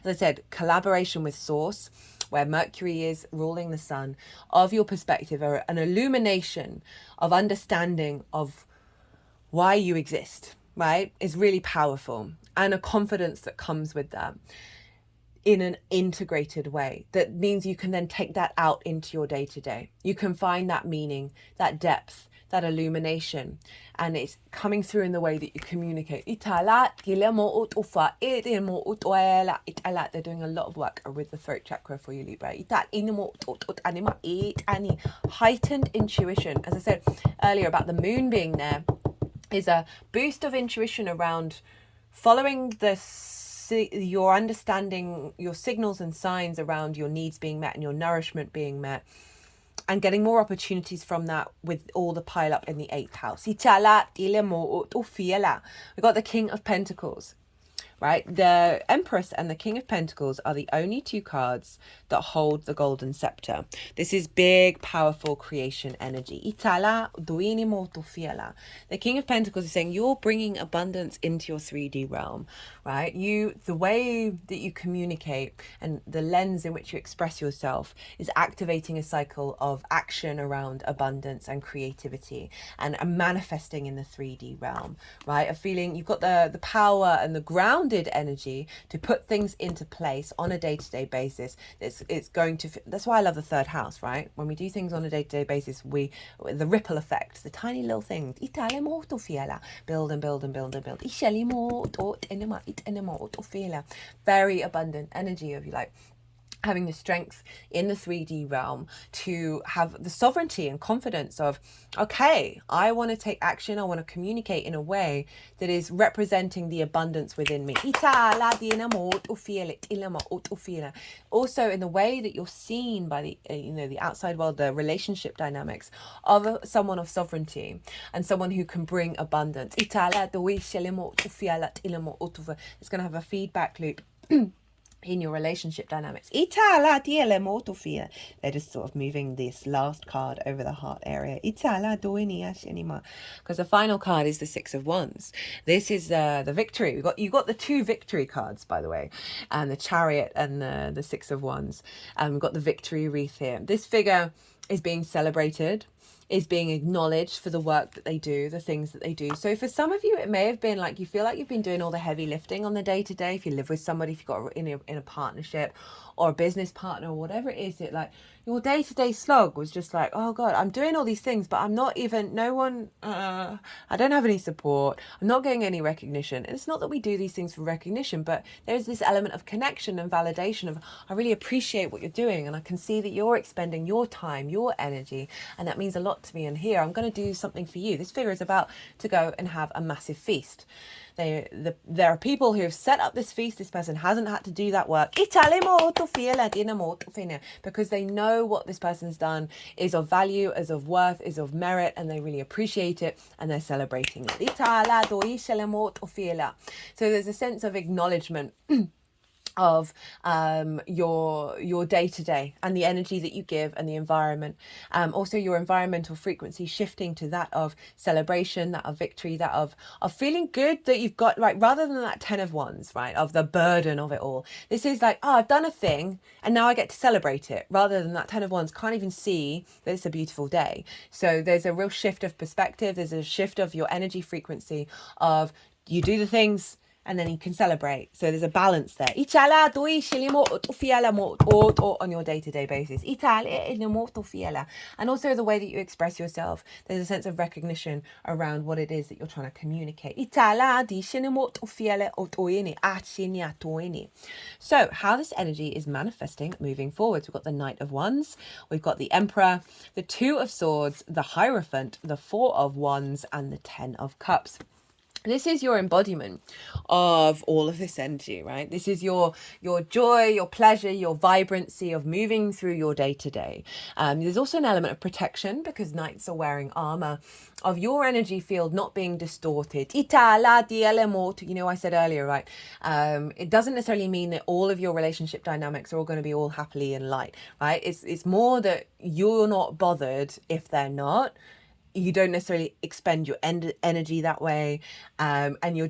I said, collaboration with source, where Mercury is ruling the sun, of your perspective, or an illumination of understanding of why you exist, right, is really powerful, and a confidence that comes with that in an integrated way. That means you can then take that out into your day-to-day. You can find that meaning, that depth, that illumination, and it's coming through in the way that you communicate. They're doing a lot of work with the throat chakra for you, Libra. Heightened intuition. As I said earlier about the moon being there, is a boost of intuition around following your understanding, your signals and signs around your needs being met and your nourishment being met, and getting more opportunities from that with all the pile up in the 8th house. We've got the King of Pentacles, right? The Empress and the King of Pentacles are the only 2 cards that hold the golden scepter. This is big, powerful creation energy. The King of Pentacles is saying you're bringing abundance into your 3D realm, right? The way that you communicate and the lens in which you express yourself is activating a cycle of action around abundance and creativity and manifesting in the 3D realm, right? A feeling you've got the power and the grounded energy to put things into place on a day-to-day basis. It's going to, that's why I love the 3rd house, right? When we do things on a day-to-day basis, the ripple effect, the tiny little things, build and build and build and build. Very abundant energy of you, like having the strength in the 3D realm to have the sovereignty and confidence of, okay, I want to take action. I want to communicate in a way that is representing the abundance within me. Also in the way that you're seen by the outside world, the relationship dynamics of someone of sovereignty and someone who can bring abundance. It's going to have a feedback loop in your relationship dynamics. They're just sort of moving this last card over the heart area. Because the final card is the 6 of Wands. This is the victory. You got the 2 victory cards, by the way, and the Chariot and the 6 of Wands. And we've got the victory wreath here. This figure is being celebrated, is being acknowledged for the work that they do, the things that they do. So for some of you, it may have been like you feel like you've been doing all the heavy lifting on the day-to-day. If you live with somebody, if you've got in a partnership or a business partner or whatever it is, it like your day-to-day slog was just like, oh God, I'm doing all these things, but I'm not even, I don't have any support. I'm not getting any recognition. And it's not that we do these things for recognition, but there's this element of connection and validation of, I really appreciate what you're doing. And I can see that you're expending your time, your energy, and that means a lot to me. And here, I'm going to do something for you. This figure is about to go and have a massive feast. There are people who have set up this feast. This person hasn't had to do that work because they know what this person's done is of value, is of worth, is of merit, and they really appreciate it and they're celebrating it. So there's a sense of acknowledgement of your day-to-day and the energy that you give and the environment. Also your environmental frequency shifting to that of celebration, that of victory, that of feeling good that you've got, right, rather than that 10 of Wands, right, of the burden of it all. This is like, oh, I've done a thing and now I get to celebrate it, rather than that 10 of Wands can't even see that it's a beautiful day. So there's a real shift of perspective. There's a shift of your energy frequency of you do the things and then you can celebrate. So there's a balance there. On your day-to-day basis. And also the way that you express yourself. There's a sense of recognition around what it is that you're trying to communicate. So how this energy is manifesting moving forwards. We've got the Knight of Wands, we've got the Emperor, the Two of Swords, the Hierophant, the Four of Wands, and the Ten of Cups. This is your embodiment of all of this energy, right? This is your joy, your pleasure, your vibrancy of moving through your day-to-day. There's also an element of protection because knights are wearing armor, of your energy field not being distorted. You know, I said earlier, right? It doesn't necessarily mean that all of your relationship dynamics are all going to be all happily and light, right? It's more that you're not bothered if they're not. You don't necessarily expend your energy that way, and you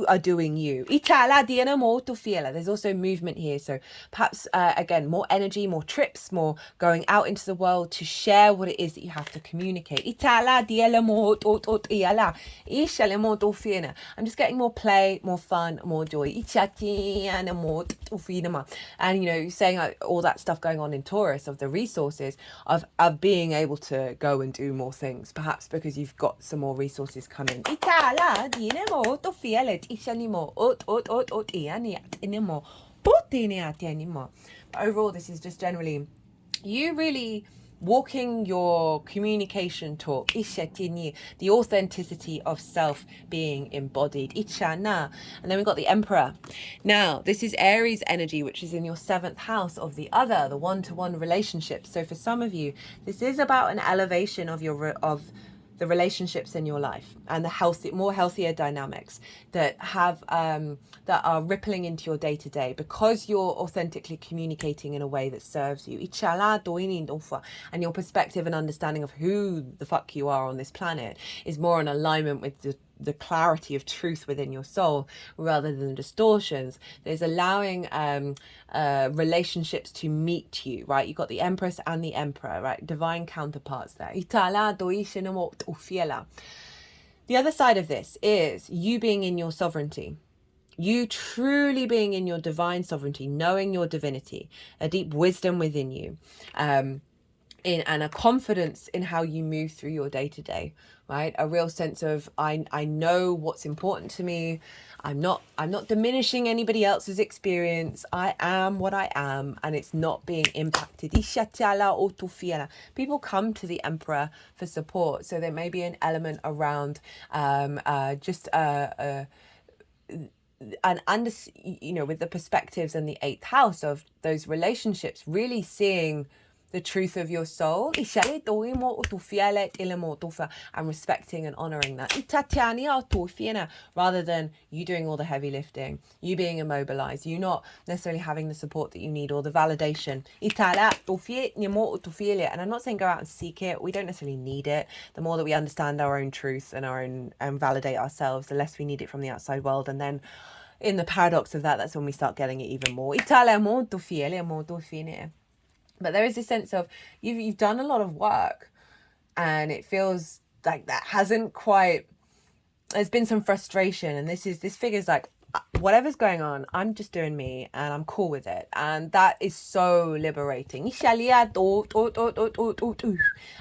are doing you. There's also movement here, so perhaps again more energy, more trips, more going out into the world to share what it is that you have to communicate. I'm just getting more play, more fun, more joy. And you know, saying all that stuff going on in Taurus of the resources of being able to go and do more things, perhaps because you've got some more resources coming. Overall, this is just generally you really walking your communication talk, the authenticity of self being embodied. And then we've got the Emperor. Now, this is Aries energy, which is in your 7th house of the other, the one-to-one relationships. So for some of you, this is about an elevation of the relationships in your life and the more healthier dynamics that have that are rippling into your day-to-day because you're authentically communicating in a way that serves you. And your perspective and understanding of who the fuck you are on this planet is more in alignment with the clarity of truth within your soul rather than distortions. There's allowing relationships to meet you, right? You've got the Empress and the Emperor, right? Divine counterparts there. The other side of this is you being in your sovereignty. You truly being in your divine sovereignty, knowing your divinity, a deep wisdom within you, and a confidence in how you move through your day-to-day, right? A real sense of I know what's important to me. I'm not diminishing anybody else's experience. I am what I am, and it's not being impacted. People come to the Emperor for support, so there may be an element around with the perspectives and the 8th house of those relationships, really seeing the truth of your soul and respecting and honoring that rather than you doing all the heavy lifting, you being immobilized, you not necessarily having the support that you need or the validation. And I'm not saying go out and seek it. We don't necessarily need it. The more that we understand our own truth and our own and validate ourselves, the less we need it from the outside world. And then in the paradox of that, that's when we start getting it even more. But there is a sense of you've done a lot of work and it feels like that hasn't quite, there's been some frustration, and this figure's like, whatever's going on, I'm just doing me and I'm cool with it. And that is so liberating. And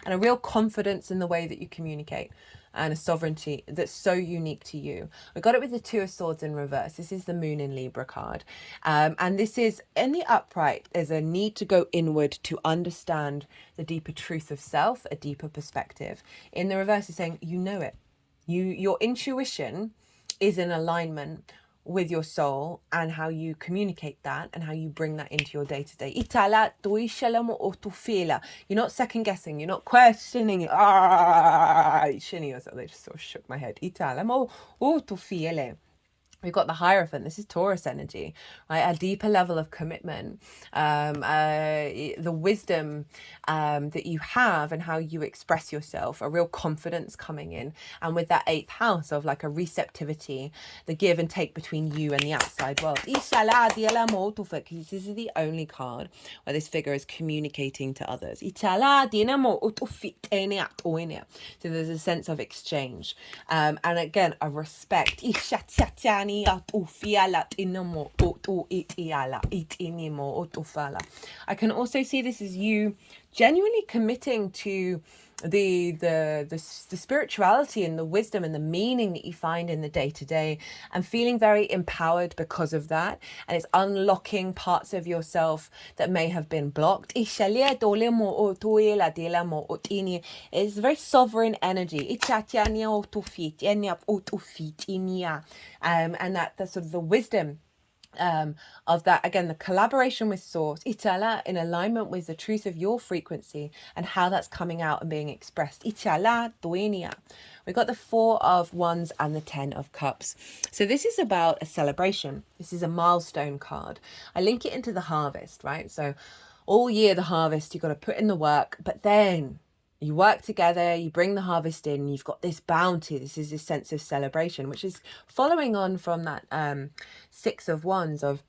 a real confidence in the way that you communicate and a sovereignty that's so unique to you. We got it with the Two of Swords in reverse. This is the Moon in Libra card. And this is, in the upright, there's a need to go inward to understand the deeper truth of self, a deeper perspective. In the reverse, is saying, you know it. Your intuition is in alignment with your soul and how you communicate that and how you bring that into your day-to-day. You're not second guessing, you're not questioning it. They just sort of shook my head. We've got the Hierophant. This is Taurus energy, right? A deeper level of commitment, the wisdom that you have and how you express yourself, a real confidence coming in. And with that 8th house of like a receptivity, the give and take between you and the outside world. This is the only card where this figure is communicating to others. So there's a sense of exchange. And again, a respect. I can also see this as you genuinely committing to the spirituality and the wisdom and the meaning that you find in the day-to-day, and feeling very empowered because of that, and it's unlocking parts of yourself that may have been blocked. It's very sovereign energy, and that the sort of the wisdom of that, again, the collaboration with source, itala, in alignment with the truth of your frequency and how that's coming out and being expressed. Itala duenia. We got the 4 of Wands and the 10 of Cups. So this is about a celebration. This is a milestone card. I link it into the harvest, right? So all year the harvest, you've got to put in the work, but then you work together, you bring the harvest in, you've got this bounty. This is this sense of celebration, which is following on from that 6 of Wands of,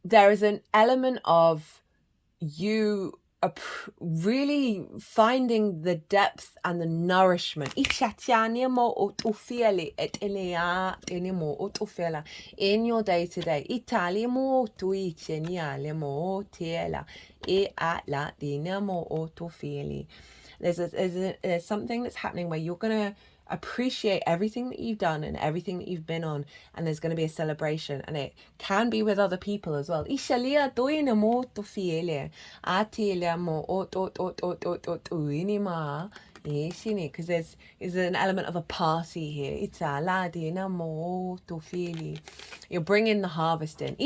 there is an element of you really finding the depth and the nourishment in your day-to-day. There's something that's happening where you're going to appreciate everything that you've done and everything that you've been on, and there's going to be a celebration, and it can be with other people as well, because there's an element of a party here. You're bringing the harvest in,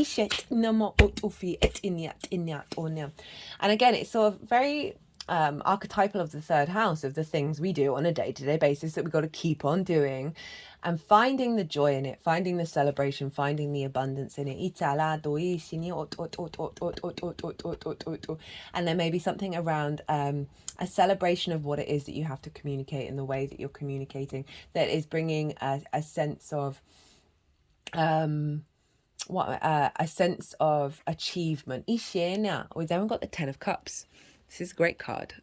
and again, it's sort of very archetypal of the 3rd house, of the things we do on a day-to-day basis that we've got to keep on doing, and finding the joy in it, finding the celebration, finding the abundance in it. And there may be something around a celebration of what it is that you have to communicate and the way that you're communicating that is bringing a sense of a sense of achievement. We've then got the 10 of Cups. This is a great card,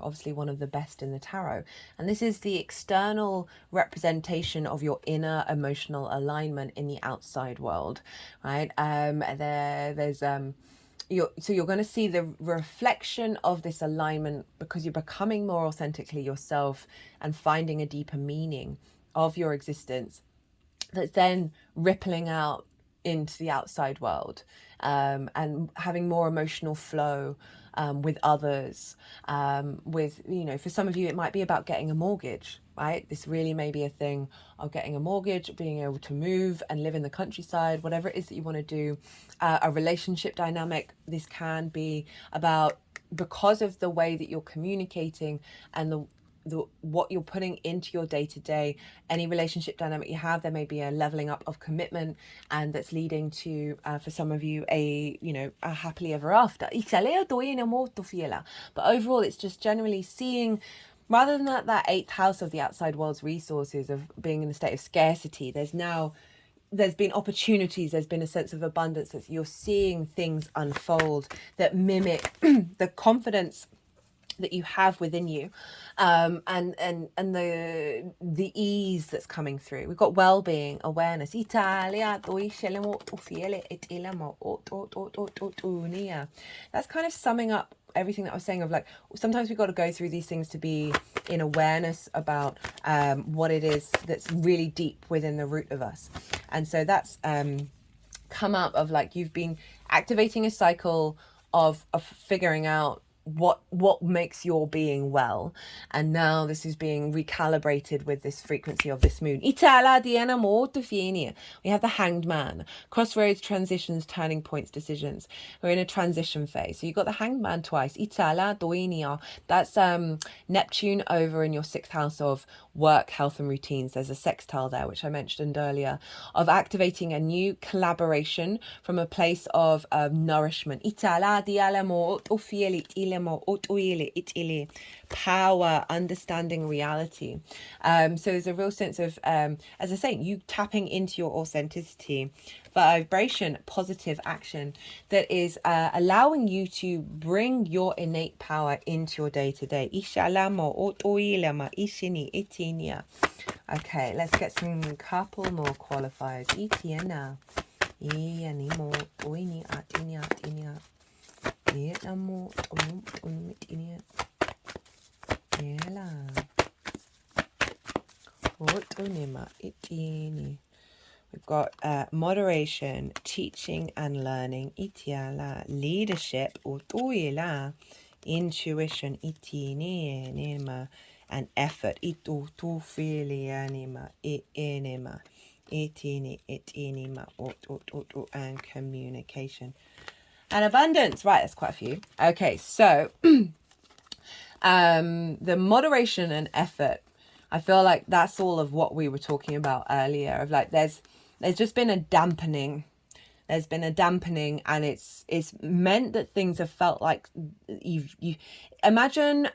obviously one of the best in the tarot. And this is the external representation of your inner emotional alignment in the outside world, right? So you're going to see the reflection of this alignment because you're becoming more authentically yourself and finding a deeper meaning of your existence that's then rippling out into the outside world, and having more emotional flow with others, for some of you it might be about getting a mortgage, right? This really may be a thing of getting a mortgage, being able to move and live in the countryside, whatever it is that you want to do. A relationship dynamic, this can be about, because of the way that you're communicating and what you're putting into your day-to-day, any relationship dynamic you have, there may be a leveling up of commitment, and that's leading to for some of you a happily ever after. But overall, it's just generally seeing, rather than that 8th house of the outside world's resources, of being in a state of scarcity, there's been opportunities, there's been a sense of abundance, that you're seeing things unfold that mimic the confidence that you have within you, and the ease that's coming through. We've got well-being, awareness. That's kind of summing up everything that I was saying, of like, sometimes we've got to go through these things to be in awareness about what it is that's really deep within the root of us. And so that's come out of, like, you've been activating a cycle of figuring out what makes your being well, and now this is being recalibrated with this frequency of this moon. We have the Hanged Man, crossroads, transitions, turning points, decisions. We're in a transition phase, so you've got the Hanged Man twice. That's Neptune over in your 6th house of work, health and routines. There's a sextile there, which I mentioned earlier, of activating a new collaboration from a place of nourishment. Power, understanding reality. So there's a real sense of, as I say, you tapping into your authenticity, vibration, positive action that is allowing you to bring your innate power into your day-to-day. Okay, let's get some couple more qualifiers. We've got moderation, teaching and learning, leadership, intuition, and effort, and communication. And abundance, right, that's quite a few. Okay, so the moderation and effort, I feel like that's all of what we were talking about earlier, of like there's just been a dampening. There's been a dampening, and it's meant that things have felt like you imagine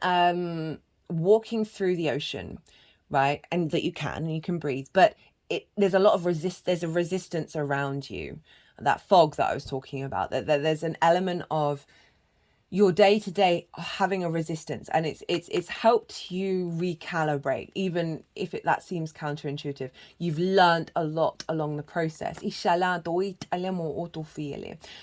walking through the ocean, right? And that you can breathe, but there's a lot of there's a resistance around you. That fog that I was talking about, that there's an element of your day-to-day having a resistance, and it's helped you recalibrate, even if that seems counterintuitive. You've learned a lot along the process,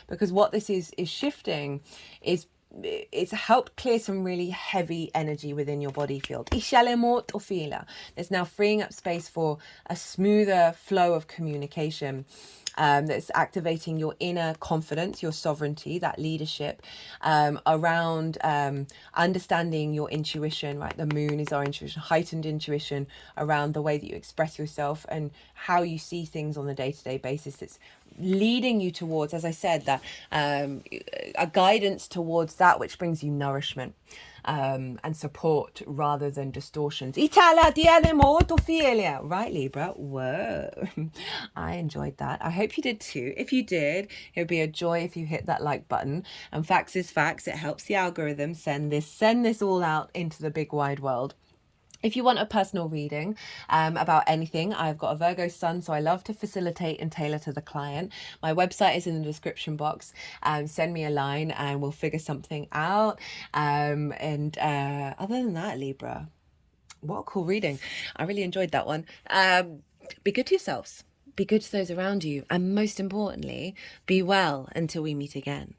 because what this is shifting is it's helped clear some really heavy energy within your body field. There's now freeing up space for a smoother flow of communication. That's activating your inner confidence, your sovereignty, that leadership, around understanding your intuition, right? The moon is our intuition, heightened intuition around the way that you express yourself and how you see things on a day-to-day basis. It's leading you towards, as I said, that a guidance towards that which brings you nourishment. And support rather than distortions. Right, Libra? Whoa. I enjoyed that. I hope you did too. If you did, it would be a joy if you hit that like button. And facts is facts. It helps the algorithm send this all out into the big wide world. If you want a personal reading about anything, I've got a Virgo sun, so I love to facilitate and tailor to the client. My website is in the description box. Send me a line and we'll figure something out. Other than that, Libra, what a cool reading. I really enjoyed that one. Be good to yourselves. Be good to those around you. And most importantly, be well until we meet again.